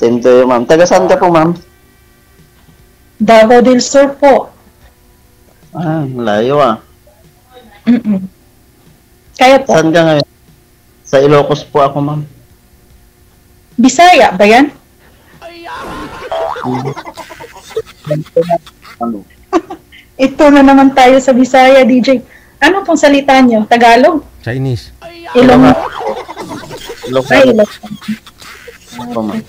Same to you, ma'am. Taga saan ka po, ma'am? Davao del Sur po. Ah, layo ah. Kaya po. Saan ka ngayon? Sa Ilocos po ako, ma'am. Bisaya ba yan? Ano? Ito na naman tayo sa Bisaya, DJ. Ano pong salita nyo? Tagalog? Chinese. Ilong. Ilocos. Ay, Ilong. Po, ma'am.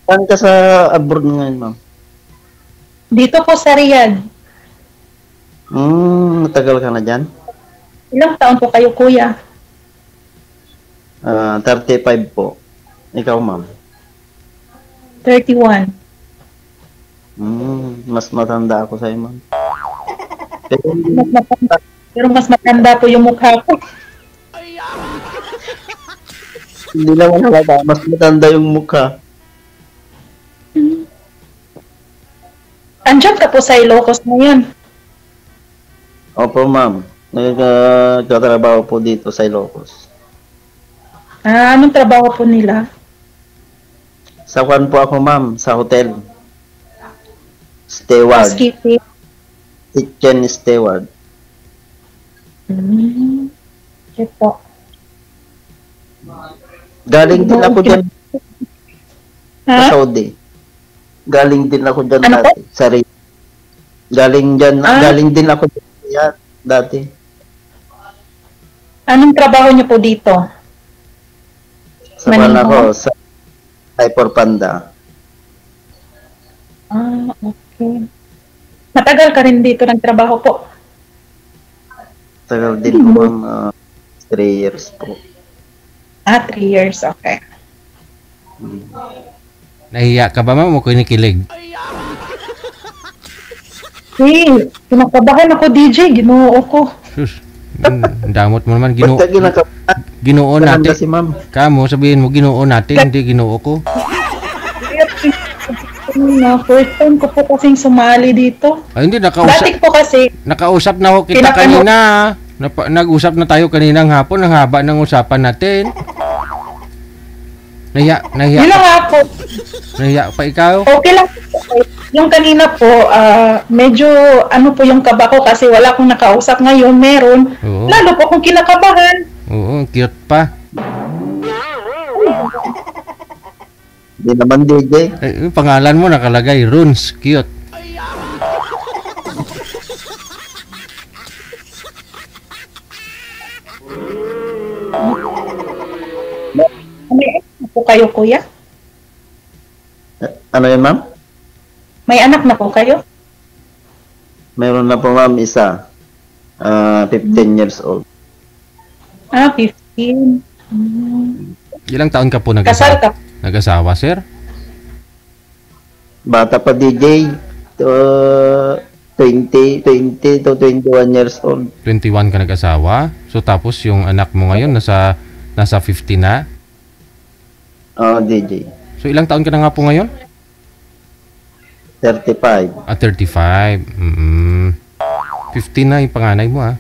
Saan ka sa abroad ngayon, ma'am? Dito po sa Riyadh. Matagal ka na dyan? Ilang taon po kayo, kuya? 35 po. Ikaw, ma'am? 31. Mas matanda ako sa'yo, ma'am. Pero mas matanda po yung mukha ko. Hindi naman halata. Mas matanda yung mukha. Andyan ka po sa Ilocos ngayon. Opo, ma'am. Nagkatrabaho po dito sa Ilocos. Anong trabaho po nila? Sa kwan po ako, ma'am. Sa hotel. Steward. Housekeeping. Kitchen steward. Okay po. Galing din ako dyan sa Ha? Saudi. Galing din ako dyan Ano dati. Sa Riyadh. Galing din ako dyan sa Riyadh dati. Anong trabaho niyo po dito? Sa kwan Maniho? ako, sa Hyper Panda. Okay. Matagal ka rin dito ng trabaho po. Tagal din po, ma'am. 3 years po. 3 years. Okay. Nahiya ka ba, ma'am, o kinikilig? Hey, kinakabahan ako, DJ. Ginoo ko. Sus, damot mo naman. Basta Ginoo natin. si ma'am. Kamo, sabihin mo, ginoo natin, hindi ginoo ko. First time ko po kasing sumali dito. Ay, hindi, Dati po kasi, nakausap na ako kita kanina. Nag-usap na tayo kaninang hapon. Ang haba ng usapan natin. Nahiya yun na nga po. Nahiya pa ikaw? Okay lang po. Yung kanina po, medyo ano po yung kaba ko kasi wala akong nakausap ngayon. Meron. Oo. Lalo po akong kinakabahan. Oo, cute pa. Hindi naman, DJ. Yung pangalan mo nakalagay, Runes, cute. May anak na po kayo, kuya? Ano yun, ma'am? May anak na po kayo? Meron na po, ma'am, isa. 15 years old. 15. Ilang taon ka po Kasal ka? nag-asawa, sir? Bata pa, DJ. 20 to 21 years old. 21 ka nag-asawa. So tapos yung anak mo ngayon nasa 50 na. DJ. So ilang taon ka na nga po ngayon? 35. 35. 15 na yung panganay mo, ha?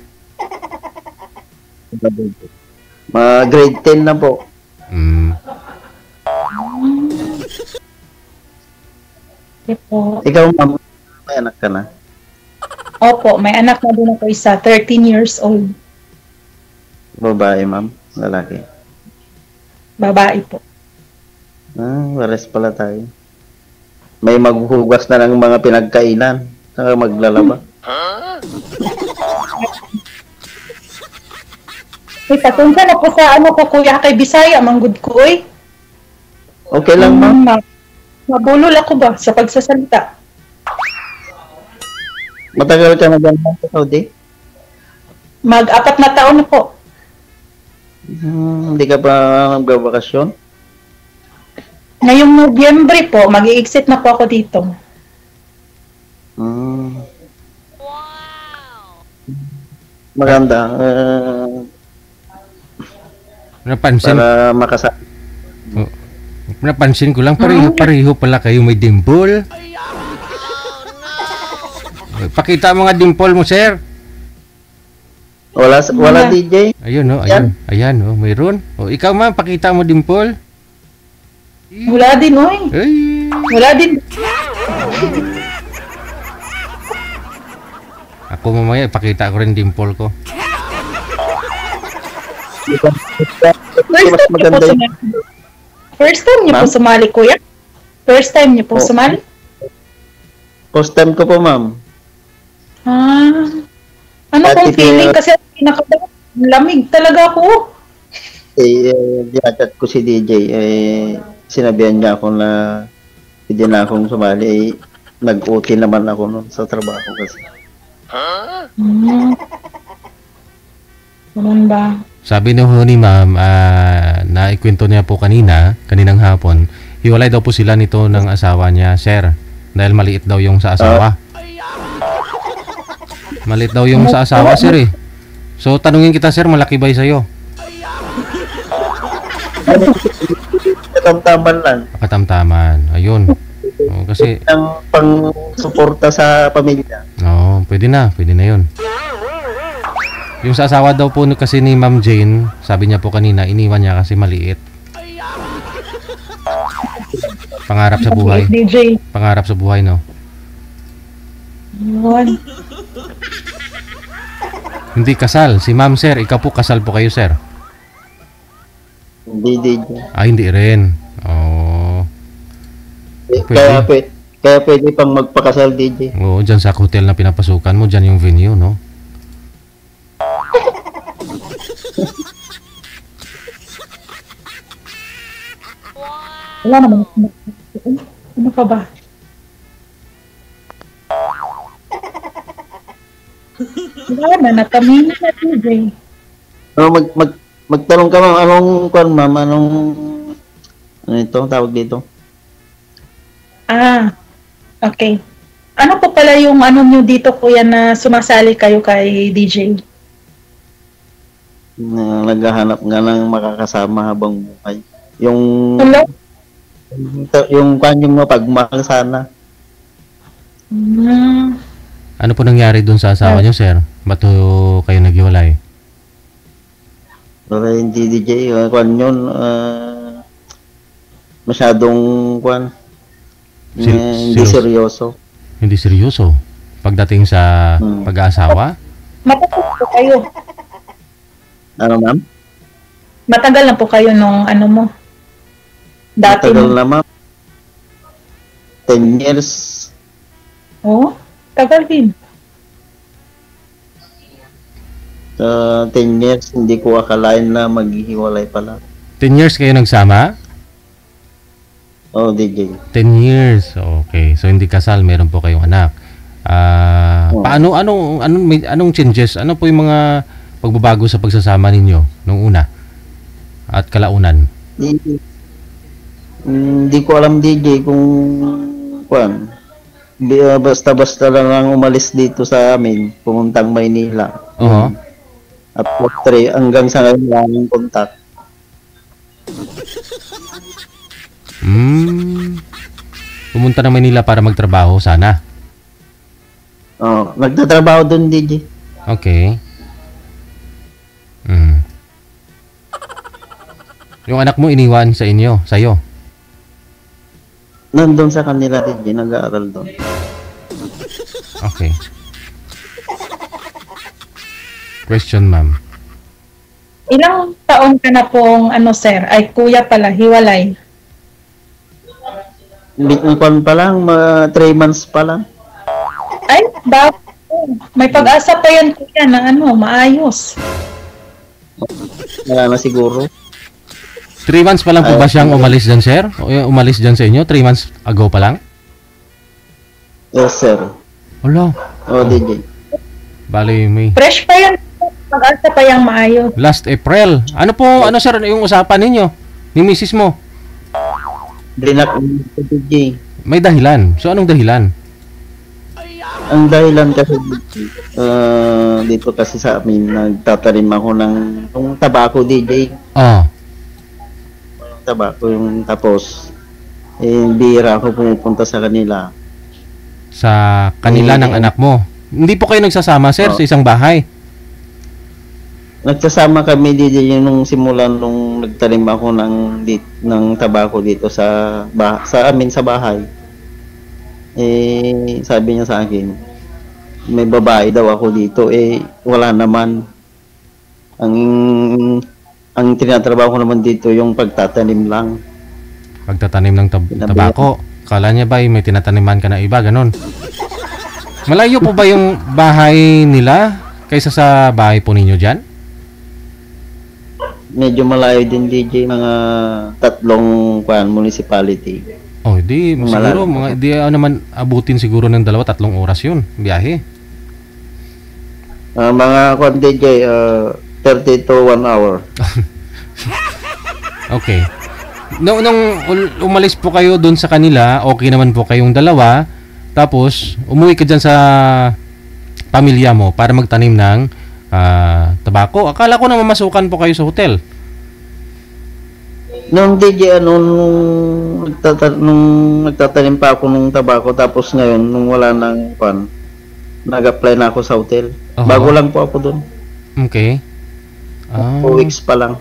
Grade 10 na po. Po. Ikaw, ma'am, may anak ka na? Opo, may anak na din ako isa, 13 years old. Babae, ma'am? Lalaki? Babae po. Wares pala tayo. May maghuhugas na ng mga pinagkainan. Saka maglalaba. Patunsa na po sa ano ko, kuya, kay Bisaya, manggod ko, eh. Okay lang, ma'am. Mabulol ako ba sa pagsasalita? Matagal ka na dyan sa Saudi? Mag-4 na taon na po. Hindi ka pa nagbabakasyon? Ngayong Nobyembre po, mag-i-exit na po ako dito. Maganda. Napansin. Para makasama. Napansin ko lang, pareho pala kayo may dimple. Pakita mo nga dimple mo, sir. Wala DJ? Ayun, no, ayan, mayroon. O, ikaw, ma'am, pakita mo dimple. Wala din, oy. Ay, Wala din. ako mamaya, ipakita ko rin dimple ko. Mas maganda yun. First time niyo po Ma'am? sumali, kuya? First time niyo po Oo. sumali? First time ko po, ma'am. Ah. Ano Dati pong feeling? po- Kasi lamig talaga ako. Dinachat ko si DJ, sinabihan niya ako na hindi na akong sumali, nag-OT naman ako nun sa trabaho kasi. Ganun ba? Sabi ni ma'am, naikwento niya po kaninang hapon, hiwalay daw po sila nito ng asawa niya, sir. Dahil maliit daw yung sa asawa. Maliit daw yung sa asawa, sir eh. So, tanungin kita, sir, malaki ba sa'yo? Katamtaman lang, Katamtaman. Ayun. Kasi, ang pang-suporta sa pamilya. pwede na yun. Yung sa asawa daw po kasi ni Ma'am Jane, sabi niya po kanina, iniwan niya kasi maliit. Pangarap sa buhay. DJ. Pangarap sa buhay, no? Yun. Hindi kasal. Si Ma'am, sir, ikaw po kasal po kayo, sir. Hindi, DJ. Hindi rin. Oh. Kaya pwede pang magpakasal, DJ. Oo, dyan sa hotel na pinapasukan mo, dyan yung venue, no? Wala naman. Ano pa ba? Wala na, natamina na DJ. Magtanong ka, ma'am, anong ano ito, tawag dito? Ah, okay. Ano po pala yung ano nyo dito, kuya, na sumasali kayo kay DJ? Na naghahanap nga ng makakasama habang buhay. Hello? Yung kanyang mapagmahal sana. Ano po nangyari dun sa asawa niyo, sir? Ba't ho kayo naghiwalay? Pero hindi DJ, kwan yun, masyadong kwan, hindi seryoso. Hindi seryoso? Pagdating sa pag-aasawa? Matagal po kayo. Ano, ma'am? Matagal na po kayo nung ano mo. Dati Matagal mo. na, ma'am. 10 years. Oh, tagal din. 10 years, hindi ko akalain na maghihiwalay pala. 10 years kayo nagsama? Oh, DJ. 10 years. Okay. So hindi kasal, meron po kayong anak. Anong changes? Ano po yung mga pagbabago sa pagsasama ninyo nung una at kalaunan? Hindi ko alam, DJ, kung kwan. Basta-basta lang umalis dito sa amin, pumuntang Maynila. Oo. At 3 hanggang sa ngayon wala ng contact. Pumunta na Manila para magtrabaho sana. Oh, nagtatrabaho doon, DJ. Okay. Yung anak mo iniwan sa inyo, sa'yo. Nandun sa kanila, DJ, nag-aaral doon. Okay. Question, ma'am. Ilang taon ka na pong ano, sir? Ay, kuya pala, hiwalay. Kwan pa lang, 3 months pa lang. Ay, bago. May pag-asa pa yan, kuya, na ano, maayos. Wala na siguro. 3 months pa lang po ba siyang umalis dyan, sir? O umalis dyan sa inyo? 3 months ago pa lang? Yes, sir. Wala. Oh, DJ. Bali, may Fresh pa yan. Pag-asa pa yung maayos. last April. Ano po, sir, yung usapan ninyo? Ni misis mo? Blinak DJ. May dahilan. So, anong dahilan? Ang dahilan kasi dito kasi sa amin, nagtatanim ako ng tabako, DJ. Tabako yung tapos. Bihira ako pumupunta sa kanila. Sa kanila ng anak mo. Hindi po kayo nagsasama, sir, sa isang bahay? nagsasama kami DJ nung simulan nung nagtanim ako ng tabako dito sa amin sa bahay. Eh, sabi niya sa akin, may babae daw ako dito. Eh, wala naman. Ang tinatrabaho ko naman dito yung pagtatanim lang. Pagtatanim ng tabako. Kala niya ba may tinataniman ka na iba, ganon? Malayo po ba yung bahay nila kaysa sa bahay po ninyo dyan? Medyo malayo din DJ, mga 3 municipality. Oh, di siguro di naman abutin siguro ng 2-3 oras yun, biyahe. Mga DJ, 30 to 1 hour. Okay. Nung umalis po kayo doon sa kanila, okay naman po kayong dalawa. Tapos, umuwi ka dyan sa pamilya mo para magtanim ng tabako. Akala ko na mamasukan po kayo sa hotel. Nung DJ, nung nagtatanim pa ako ng tabako, tapos ngayon, nung wala nang nag-apply na ako sa hotel. Bago lang po ako doon. Okay. 2 weeks pa lang.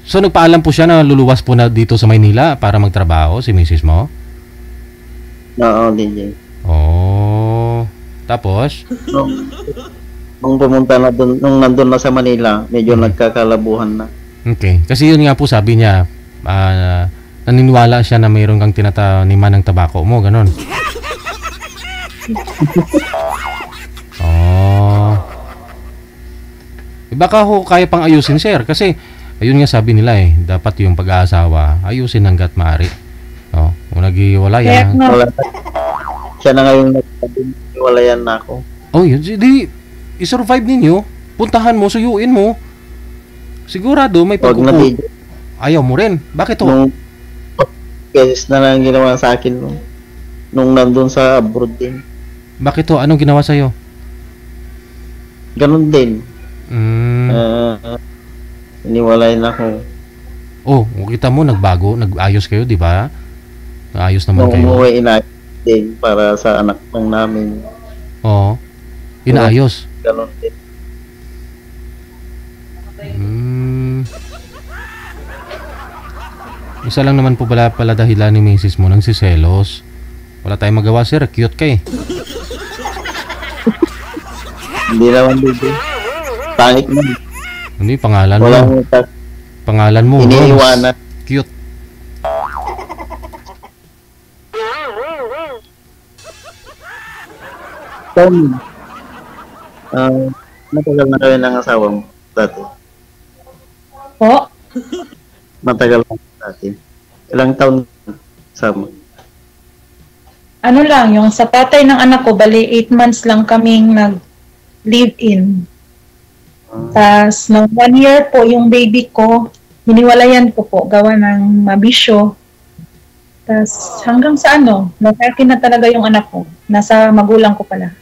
So, nagpaalam po siya na luluwas po na dito sa Maynila para magtrabaho si misis mo? Oo, DJ. Oh. Tapos? Nung pumunta na doon, nung nandun na sa Manila, medyo nagkakalabuhan na. Okay. Kasi yun nga po sabi niya, naniniwala siya na mayroon kang tinataniman ng tabako mo, ganon. Oh. Baka ho kaya pang ayusin, sir. Kasi, ayun nga sabi nila dapat yung pag-aasawa, ayusin hanggat maaari. Oh, kung nag-iwalayan. Siya na ngayon nag-iwalayan na ako. Oh, yun. Di, i-survive ninyo. Puntahan mo, suyuin mo. Sigurado may pagkukuha. Ayaw mo rin. Bakit ho? Yes na lang ginawa sa akin nung nandun sa abroad din. Bakit ho? Anong ginawa sa'yo? Ganon din. Iniwalay na ako. Oh, kita mo, nagbago. Nag-ayos kayo, di ba? Ayos naman kayo. Nung umuwi, inayos din para sa anak ng namin. Oo. Inaayos. Ganon din. Isa lang naman po pala dahilan ni misis mo nang siselos. Wala tayong magawa, sir. Cute ka eh. Hindi naman dito. Pangit mo. Hindi, pangalan mo. Pangalan mo. Iniiwanan. Cute. Tom, matagal na kayo ng asawa mo dati? Po? Matagal na dati. Ilang taon sama? Ano lang, yung sa tatay ng anak ko, bali 8 months lang kaming nag-live-in. Tapos, nung 1 year po, yung baby ko, hiniwalayan ko po, gawa ng mabisyo. Tapos, hanggang sa nakalaki na talaga yung anak ko. Nasa magulang ko pala.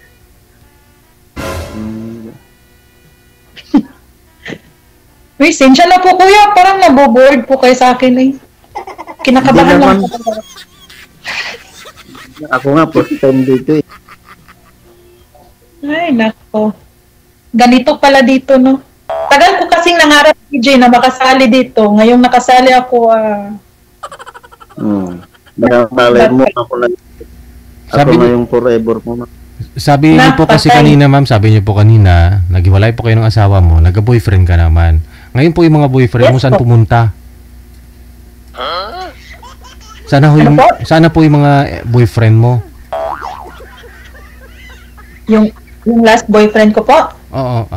Uy, sensya na po kuya, parang naboboard po kayo sa akin eh. Kinakabahan lang po. Ako nga, first time dito eh. Ay, nako. Ganito pala dito, no? Tagal ko kasing nangarap, DJ, na makasali dito. Ngayong nakasali ako, Malay mo ako na. Ako na yung forever mo. Sabi niyo po kasi kanina, ma'am, sabi niyo po kanina, naghiwalay po kayo ng asawa mo, nagka-boyfriend ka naman. Ngayon po yung mga boyfriend mo, saan pumunta? Sana po yung mga boyfriend mo. Yung last boyfriend ko po? Oo.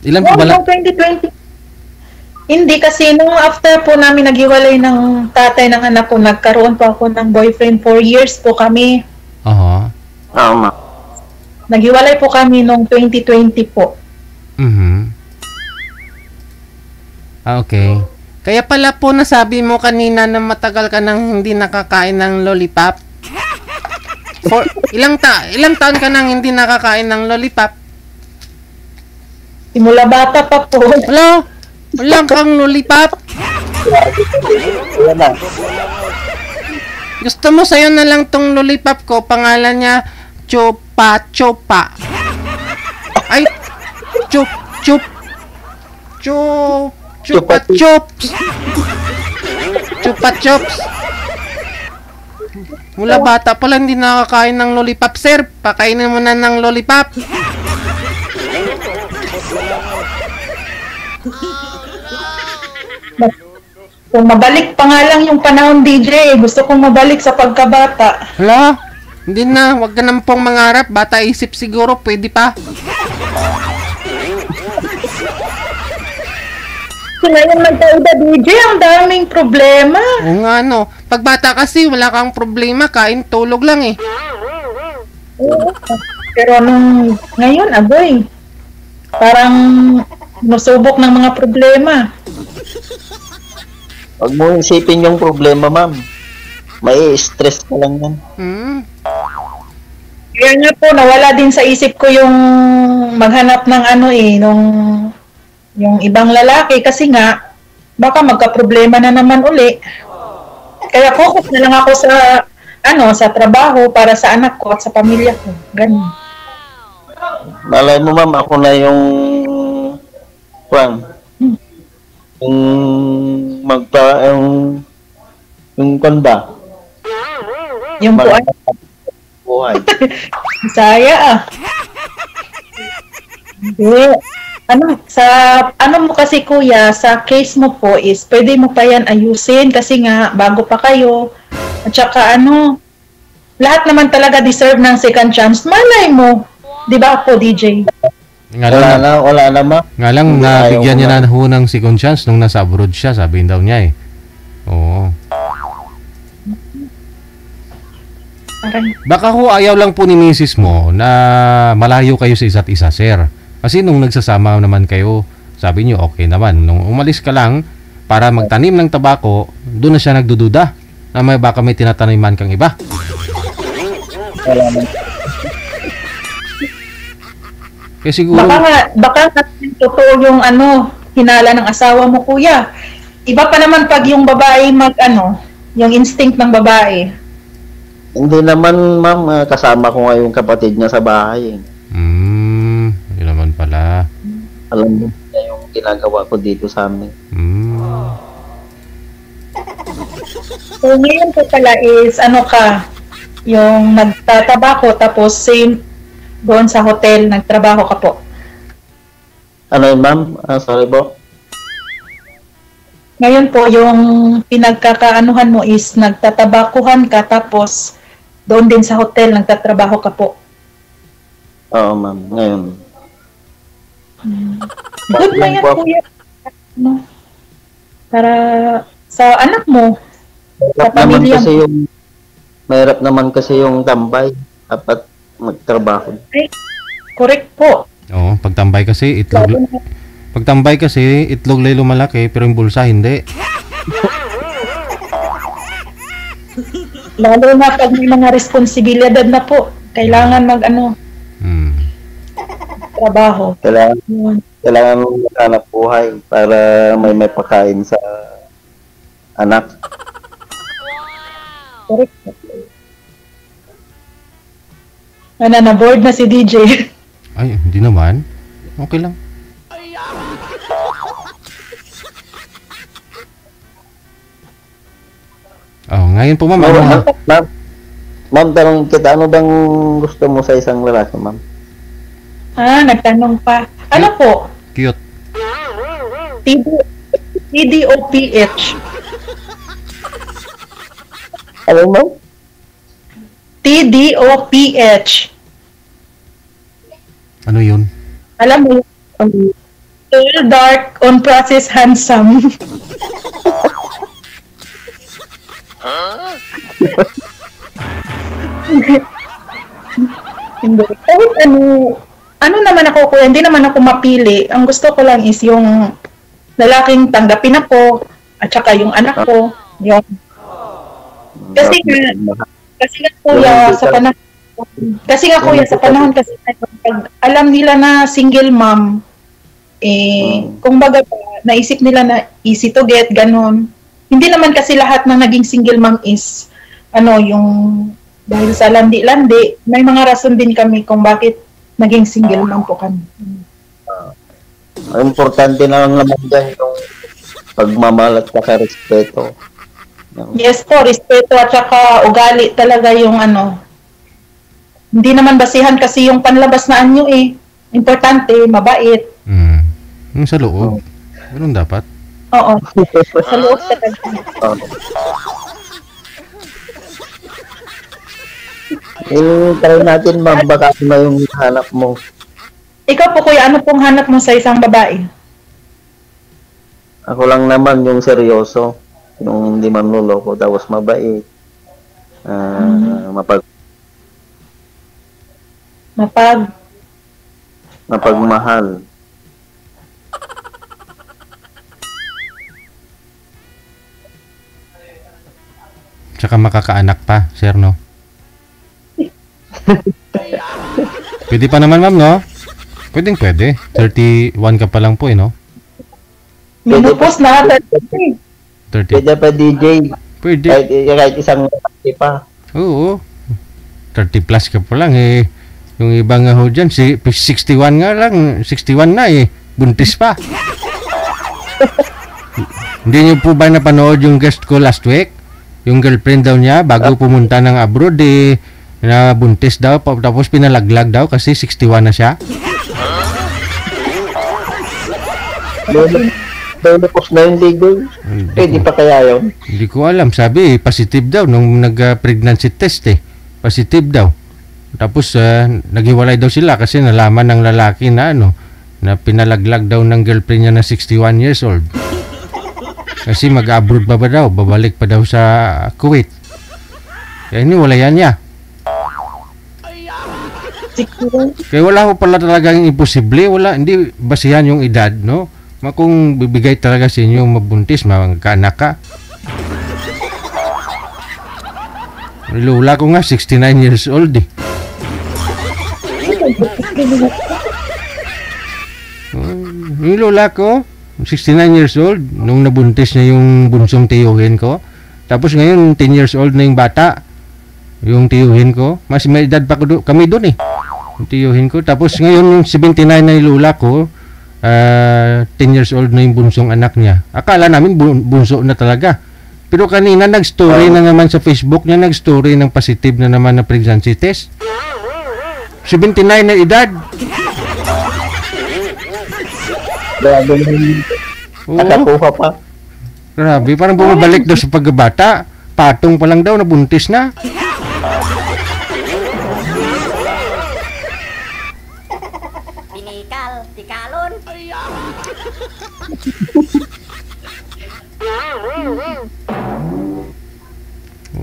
Ilan po ba lang? 2020. Hindi kasi nung after po namin naghiwalay ng tatay ng anak ko, nagkaroon po ako ng boyfriend. 4 years po kami. Aha. Tama. Naghiwalay po kami nung 2020 po. Okay. Kaya pala po nasabi mo kanina na matagal ka nang hindi nakakain ng lollipop. Ilang taon ka nang hindi nakakain ng lollipop? Simula bata pa po. Hello? Walang kang lollipop? Gusto mo sa'yo na lang tong lollipop ko, pangalan niya Chopa Chopa. Ay, chup, chup, chup, chupa Chupa- chups. Chupa chups. Mula bata pa lang hindi nakakain ng lollipop, sir. Pakainin mo na ng lollipop. Kung mabalik pa nga lang yung panahon, DJ, gusto kong mabalik sa pagkabata. Hala, hindi na. Huwag ka naman pong mangarap. Bata isip siguro, pwede pa. Ngayon nagkaida, DJ, ang daming problema. Oo nga, no. Pag bata kasi, wala kang problema. Kain, tulog lang eh. Oo. Pero nung ngayon, agoy, parang nusubok ng mga problema. Huwag mo isipin yung problema, ma'am. May stress ka lang yan. Kaya nga po, nawala din sa isip ko yung maghanap ng yung ibang lalaki kasi nga, baka magka-problema na naman uli. Kaya focus na lang ako sa trabaho para sa anak ko at sa pamilya ko. Ganun. Malay mo, ma'am, ako na yung yung kanda. Yung po ay Buhay. Bisaya ah. Hindi. Ano mo kasi kuya, sa case mo po is pwede mo pa yan ayusin kasi nga bago pa kayo. At saka lahat naman talaga deserve ng second chance. Malay mo. 'Di ba po, DJ? Wala na, ma'am. Nga lang, Ayaw nabigyan ko niya na. na ho ng second chance nung nasa abroad siya, sabihin daw niya eh. Oo. Parang, Baka ho ayaw lang po ni misis mo na malayo kayo sa isa't isa, sir. Kasi nung nagsasama naman kayo, sabi niyo okay naman. Nung umalis ka lang para magtanim ng tabako, doon na siya nagdududa na baka may tinataniman kang iba. Wala na. Kaya siguro, baka totoo yung hinala ng asawa mo, kuya. Iba pa naman pag yung babae yung instinct ng babae. Hindi naman, ma'am, kasama ko nga yung kapatid niya sa bahay. yun naman pala. Alam mo niya yung ginagawa ko dito sa amin. So, ngayon po pala is, yung nagtatabako tapos same doon sa hotel, nagtrabaho ka po. Ano yun, ma'am? Sorry po. Ngayon po, yung pinagkakaanuhan mo is nagtatabakuhan ka tapos doon din sa hotel, nagtatrabaho ka po. Oo, ma'am. Ngayon. Good na yan, kuya. Para sa anak mo, sa pamilya mo. Mahirap naman kasi yung tambay. Dapat magtrabaho. Ay, correct po. Oo, pagtambay kasi itlog lay lumalaki pero yung bulsa hindi. Lalo na pag may mga responsibilidad na po, kailangan trabaho. Kailangan mo maghanap buhay para may pakain sa anak. Correct. Na-board na si DJ. Ay, hindi naman. Okay lang. Ngayon po ma'am. Ma'am, tanong kita, ano bang gusto mo sa isang lalaki, ma'am? Nagtanong pa. Ano po? Cute. TDOPH. Ano, ma'am? TDOPH. Ano yun? Alam mo, tall, dark, on-process, handsome. Hindi. Kahit ano naman ako, kuya, hindi naman ako mapili. Ang gusto ko lang is yung lalaking tanggapin ako at saka yung anak ko. Yung Kasi nga kuya sa panahon kasi pag alam nila na single mom, kung baga naisip nila na easy to get, ganun. Hindi naman kasi lahat ng naging single mom is yung dahil sa landi-landi, may mga rason din kami kung bakit naging single mom po kami. Ang importante na lang naman dyan yung pagmamahal at saka respeto. Yes po, respeto at saka ugali talaga yung ano. Hindi naman basihan kasi yung panlabas na anyo eh. Importante, mabait. Yung sa loob. Ganun dapat. Oo. Sa loob talaga. Try natin ma'am, baka na yung hanap mo. Ikaw po kuya, ano pong hanap mo sa isang babae? Ako lang naman yung seryoso, yung hindi manloloko, tapos mabait, mapagmahal. Tsaka makakaanak pa, sir, no? Pwede pa naman, ma'am, no? Pwede. 31 ka pa lang po, eh, no? Minupos na. 30. Pwede pa DJ, Pwede. kahit isang lalaki pa. Oo. 30 plus ka pa lang, eh. Yung ibang nga ho dyan, 61 nga lang. 61 na, eh. Buntis pa. Hindi niyo po ba napanood yung guest ko last week? Yung girlfriend daw niya, bago pumunta ng abroad, eh, na buntis daw, tapos pinalaglag daw kasi 61 na siya. Lulupos na yung DJ. Pwede pa kaya yun? Hindi ko alam. Sabi, positive daw nung nag-pregnancy test, eh. Positive daw. Tapos, naghiwalay daw sila kasi nalaman ng lalaki na na pinalaglag daw ng girlfriend niya na 61 years old. Kasi mag-abroad ba daw? Babalik pa daw sa Kuwait. Kaya iniwalayan niya. Kaya wala ko pala talagang imposible. Hindi basihan yung edad, no? Kung bibigay talaga sa inyo mabuntis, magkaanak ka. Lula ko nga, 69 years old, eh. Yung lola ko, 69 years old, nung nabuntis niya yung bunsong tiyuhin ko. Tapos ngayon, 10 years old na yung bata, yung tiyuhin ko. Mas may edad pa kami doon, eh. Yung tiyuhin ko. Tapos ngayon, yung 79 na yung lola ko, 10 years old na yung bunsong anak niya. Akala namin bunso na talaga. Pero kanina nag-story na naman sa Facebook niya, nag-story ng positive na naman na pregnancy test. 79 na edad. Grabe na yung nakakuha pa. Grabe, parang bumabalik daw sa pagbata. Patong pa lang daw, nabuntis na. Tikalon.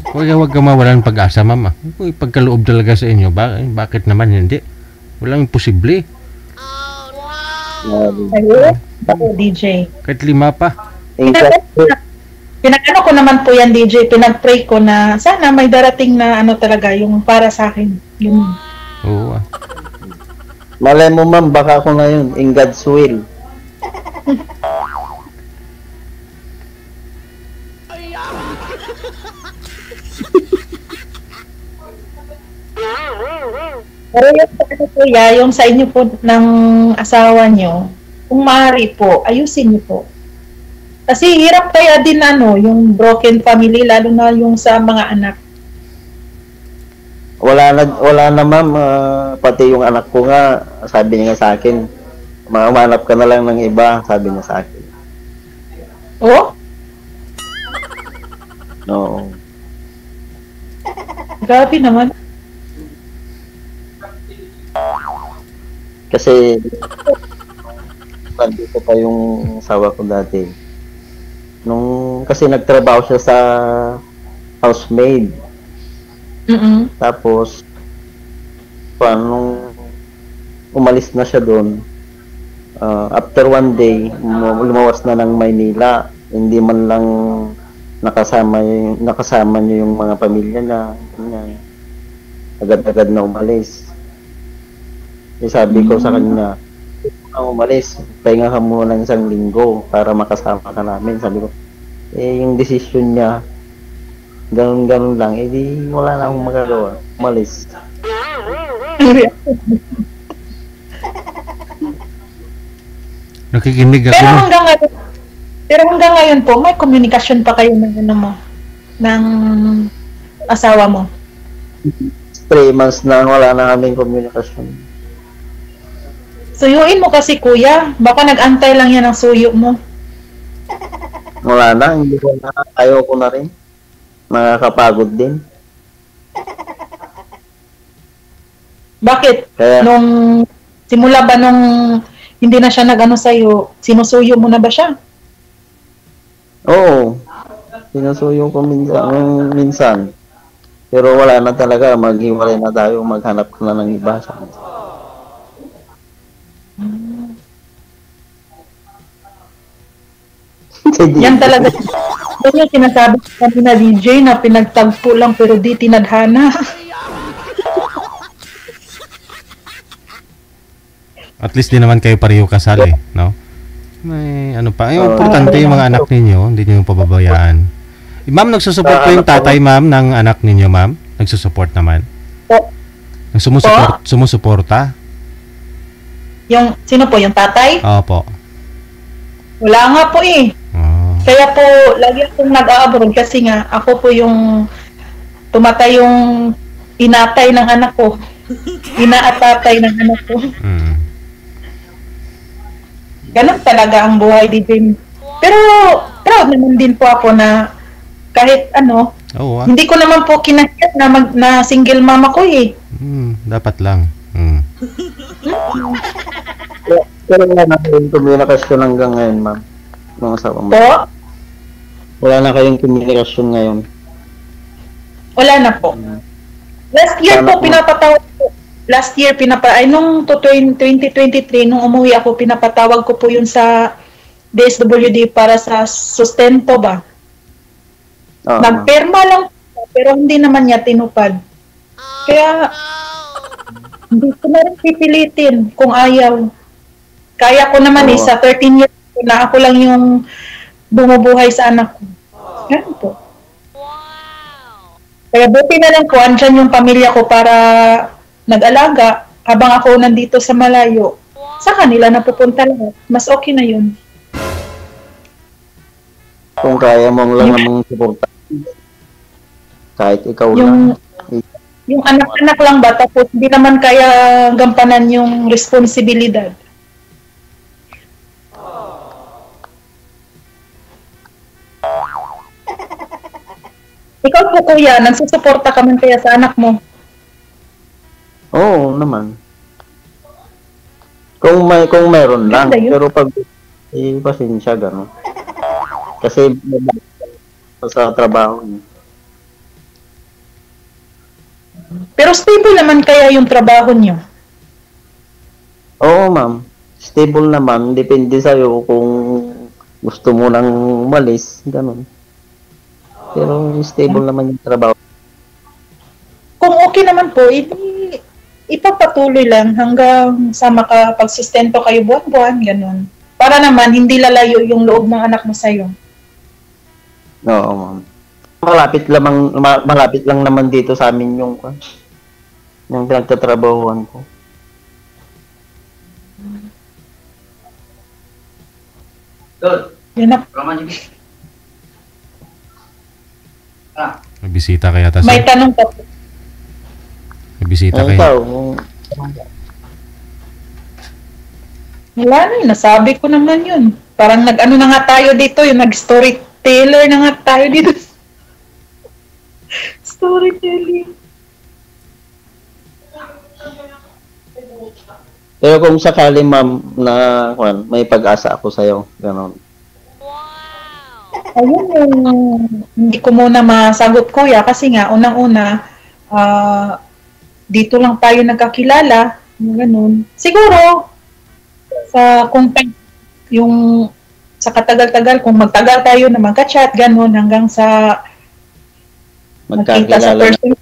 Kaya huwag ka mawalan pag-asa, mama. Kung pagkaloob talaga sa inyo, bakit naman hindi? Walang imposible. DJ. Kahit 5 pa. Pinag-ano ko naman po yan, DJ. Pinag-pray ko na sana may darating na talaga yung para sa akin. Yun. Oo. Malay mo ma'am, baka ako ngayon, in God's will. Pero yung kuya, yung sa inyo po ng asawa nyo, kung maaari po, ayusin nyo po. Kasi hirap kaya din yung broken family, lalo na yung sa mga anak. Wala na ma'am, pati yung anak ko nga, sabi niya sa akin, mamanap ka na lang ng iba, sabi niya sa akin. Oh? Oo. Grabe naman. Kasi nandito pa yung asawa ko dati. Kasi nagtrabaho siya sa housemaid. Tapos nung umalis na siya doon, after one day, lumawas na ng Maynila. Hindi man lang nakasama niya yung mga pamilya na agad-agad na umalis. Sabi ko sa kanya, umalis, pahinga ka muna ng isang linggo para makasama ka namin. Sabi ko, yung decision niya, ganun lang, di wala na akong magagawa. Umalis. Nakikinig ako. Pero hanggang ngayon po, may komunikasyon pa kayo ng ano mo, ng asawa mo. 3 months na wala na kaming komunikasyon. Suyuin mo kasi kuya, baka nag-antay lang yan ang suyo mo. Wala na, hindi ko na, ayaw ko na rin. Nakakapagod din. Bakit? Kaya, Simula ba nung hindi na siya nag-ano sa'yo, sinusuyo mo na ba siya? oo, sinusuyo ko minsan. Pero wala na talaga, maghiwalay na tayo, maghanap ko na ng iba. Yan talaga. Yan yung sinasabi ko kanina, DJ, na pinagtagpo lang pero di tinadhana. At least di naman kayo pareho kasal eh, no? May ano pa. Yung importante yung mga anak ninyo, hindi niyo pababayaan. Ma'am, nagsusupport po yung tatay, ma'am, ng anak ninyo, ma'am? Nagsusupport naman? Po. Sumusuporta? Sino po, yung tatay? Opo. Wala nga po eh. Oh. Kaya po, lagi akong nag-a-abroad kasi nga, ako po yung tumatay yung inatay ng anak ko. Ina at tatay ng anak ko. Ganun talaga ang buhay, DJ. Pero, proud naman din po ako na kahit ano, hindi ko naman po kinakit na single mama ko eh. Dapat lang. Pero wala na kayong komunikasyon hanggang ngayon, ma'am. Mga asawa mo. Po? Wala na kayong komunikasyon ngayon. Wala na po. Last year po, pinapatawag ko. Last year, nung 2023, nung umuwi ako, pinapatawag ko po yun sa DSWD para sa sustento ba. Nagperma lang po, pero hindi naman niya tinupad. Kaya, hindi ko na rin pipilitin kung ayaw. Kaya ko naman sa 13 years ko na ako lang yung bumubuhay sa anak ko. Yan po. Kaya buti na lang po, andyan yung pamilya ko para nag-alaga habang ako nandito sa malayo. Sa kanila napupunta lahat. Mas okay na yun. Kung kaya mo lang namang suporta. Kahit ikaw lang. Yung anak-anak lang ba, tapos hindi naman kaya gampanan yung responsibilidad. Ikaw po kuya, nagsusuporta ka man kaya sa anak mo? Oo naman. Kung meron lang, pero pag pasensya gano'n. Kasi sa trabaho niya. Pero stable naman kaya yung trabaho niyo? Oo, ma'am. Stable naman. Depende sa'yo kung gusto mo nang umalis. Ganun. Pero stable naman yung trabaho. Kung okay naman po, ipapatuloy lang hanggang sa makapagsustento kayo buwan-buwan, ganun. Para naman, hindi lalayo yung loob ng anak mo sa'yo. Oo, ma'am. Malapit lang naman dito sa amin yung pinagtatrabahuan ko. Yan na. May bisita kaya ta. May tanong pa po. May bisita Ay, kayo. Wala na yun. Nasabi ko naman yun. Parang nag-ano na nga tayo dito. Yung nag-storyteller na nga tayo dito. Storytelling. Pero kung sakali, ma'am, na may pag-asa ako sa'yo. Ganon. Ayun yung hindi ko muna masagot kuya kasi nga unang-una dito lang tayo nagkakilala, ganun. Siguro sa katagal-tagal kung magtagal tayo na magka-chat ganun hanggang sa magkita sa person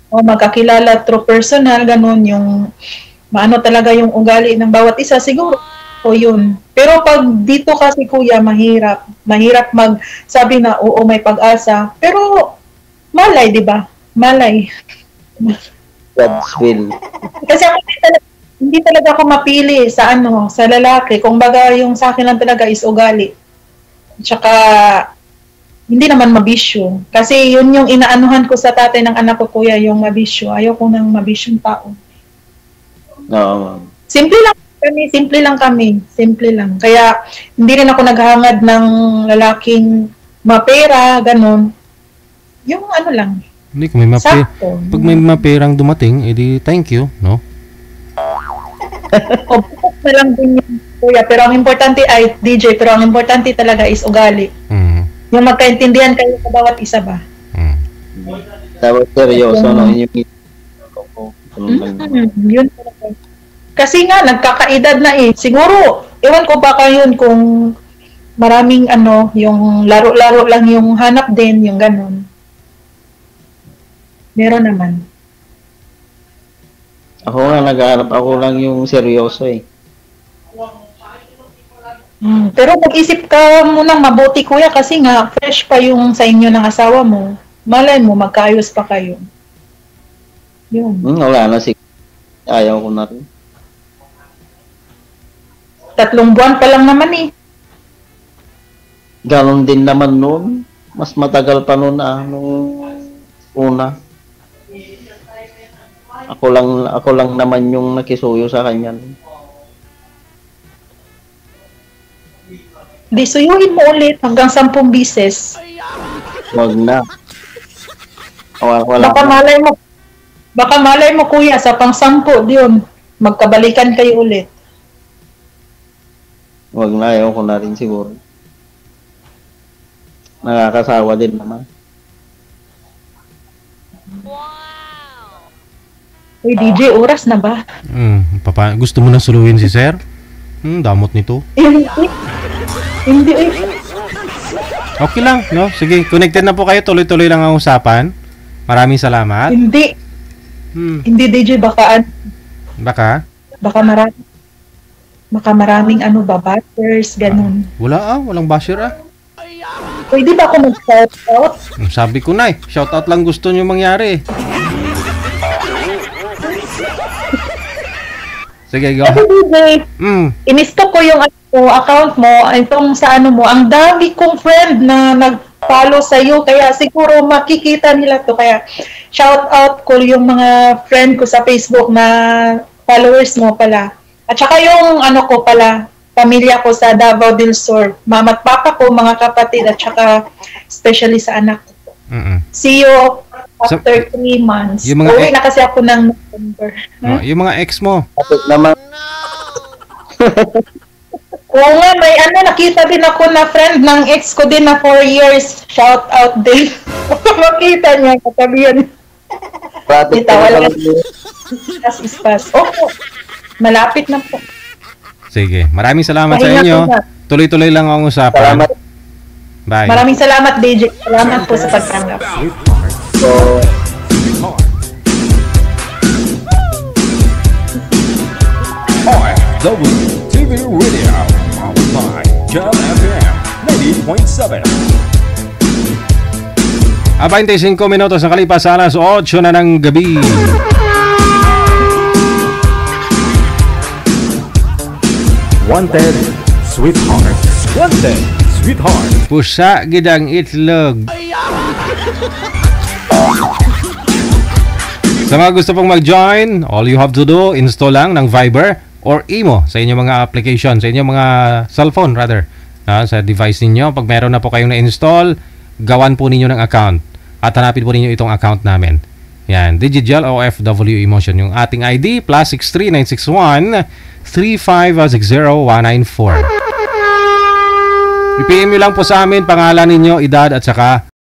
o magkakilala through personal ganun yung maano talaga yung ugali ng bawat isa siguro o yun. Pero pag dito kasi kuya, mahirap magsabi na oo may pag-asa. Pero malay, di ba? Malay. God's will. Kasi ako hindi talaga ako mapili sa sa lalaki. Kung baga yung sa akin lang talaga is ugali. Tsaka hindi naman mabisyo. Kasi yun yung inaanuhan ko sa tatay ng anak ko, kuya, yung mabisyo. Ayaw ko ng mabisyong tao. Oo, ma'am. Simple lang kami. Simple lang. Kaya hindi rin ako naghangad ng lalaking mapera, ganun. Yung lang. Hindi, kung may Sakto. pag may maperang dumating, edi thank you, no? O, bukas na lang din yun, kuya. Pero ang importante ay, DJ, pero ang importante talaga is ugali. Mm. Yung magkaintindihan kayo sa bawat isa ba? Mm. Dapat seryoso, no? Yung Yun talaga. Kasi nga, nagkakaedad na eh. Siguro, ewan ko baka yun kung maraming yung laro-laro lang yung hanap din, yung ganun. Meron naman. Ako nga, nag-aarap ako lang yung seryoso eh. Pero mag-isip ka munang mabuti, kuya, kasi nga, fresh pa yung sa inyo ng asawa mo. Malay mo, magkaayos pa kayo. Yun. Wala na ayaw ko na rin. 3 buwan pa lang naman eh. Ganon din naman noon. Mas matagal pa noon nung una. Ako lang naman yung nakisuyo sa kanya. Di suyuin mo ulit hanggang 10 bises. Wag na. Wala. Baka malay mo, kuya, sa pang-10 yun. Magkabalikan kayo ulit. Wag na, ayaw ko na rin siguro. Nakakasawa din naman. Uy, DJ, oras na ba? Gusto mo na suluhin si sir? Damot nito. Hindi. Okay lang, no? Sige, connected na po kayo. Tuloy-tuloy lang ang usapan. Maraming salamat. Hindi. Hindi, DJ, baka maraming batters, ganun. Walang basher Pwede ba ako mag-shout out? Sabi ko na shout out lang gusto nyo mangyari. Sige, go. Kasi DJ, in-stock ko yung account mo, itong sa mo, ang dami kong friend na nag-follow sa'yo, kaya siguro makikita nila to. Kaya shout out ko yung mga friend ko sa Facebook na followers mo pala. At saka yung ko pala, pamilya ko sa Davao del Sur, mama at papa ko, mga kapatid, at saka especially sa anak ko. See you after 3 months. Uwi na kasi ako ng November. Yung mga ex mo. Tapos naman. Oo nga, may nakita din ako na friend ng ex ko din na 4 years. Shout out din. Makita niya, katabi yan. Wala. Ispas. Opo. Malapit na po. Sige, maraming salamat sa inyo. Tuloy-tuloy lang ang usapan. Salamat. Bye. Maraming salamat, DJ. Salamat po sa pagtanggap. WTV Radio, powered by Jam FM 90.7. 25 minutos ang kalipas sa alas 8 na ng gabi. Wanted, sweetheart. Wanted, sweetheart. Pusa gidang itlog. Sa mga gusto pong mag-join, all you have to do, install lang ng Viber or Imo sa inyong mga application, sa inyong mga cellphone rather, sa device ninyo. Pag meron na po kayong na-install, gawan po ninyo ng account at hanapin po ninyo itong account namin. Yan, Digital OFW Emotion. Yung ating ID, +63 961 3560194. I-PM nyo lang po sa amin pangalan ninyo, edad at saka